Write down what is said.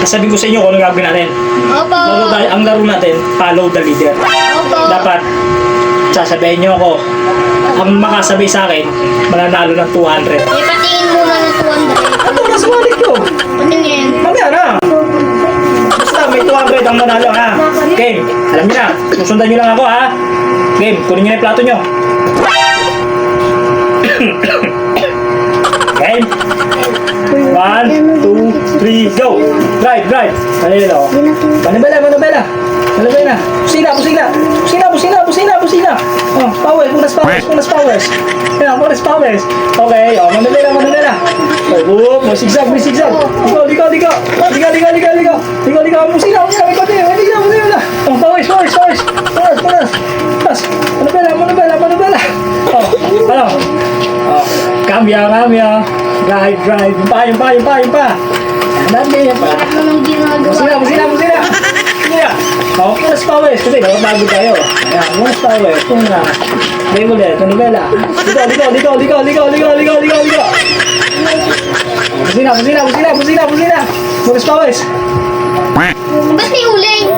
Sasabihin ko sa inyo kung ano gagawin natin. Opo. Ang laro natin, follow the leader. Opo. Dapat, sasabihin nyo ako, ang makasabay sa akin, mananalo ng 200. Patingin muna ng 200. Ano na sa wallet ko? Patingin. Mamaya na. Basta may 200 ang manalo ha. Game, alam niyo na. Susundan niyo lang ako ha. Game, kunin niyo na yung plato niyo. Game. 1, 2, 3, go! Drive, drive! Halilo. Manabela. Pusina. Oh, powers. Yan, powers. Okay, oh, manabela. Oh, whoop, may zigzag. Ligo. Pusina. Oh, powers. Pas. Manabela. Oh, ano? Oh, cambia. Drive. Yung pa. Dami pa. Ano nang ginagawa? Busina. Oh, bonus powers. Kasi bago tayo. Ayan, bonus powers. Puna. Regular, manibela. Ligo. Busina. Bonus powers. Ba't may uling?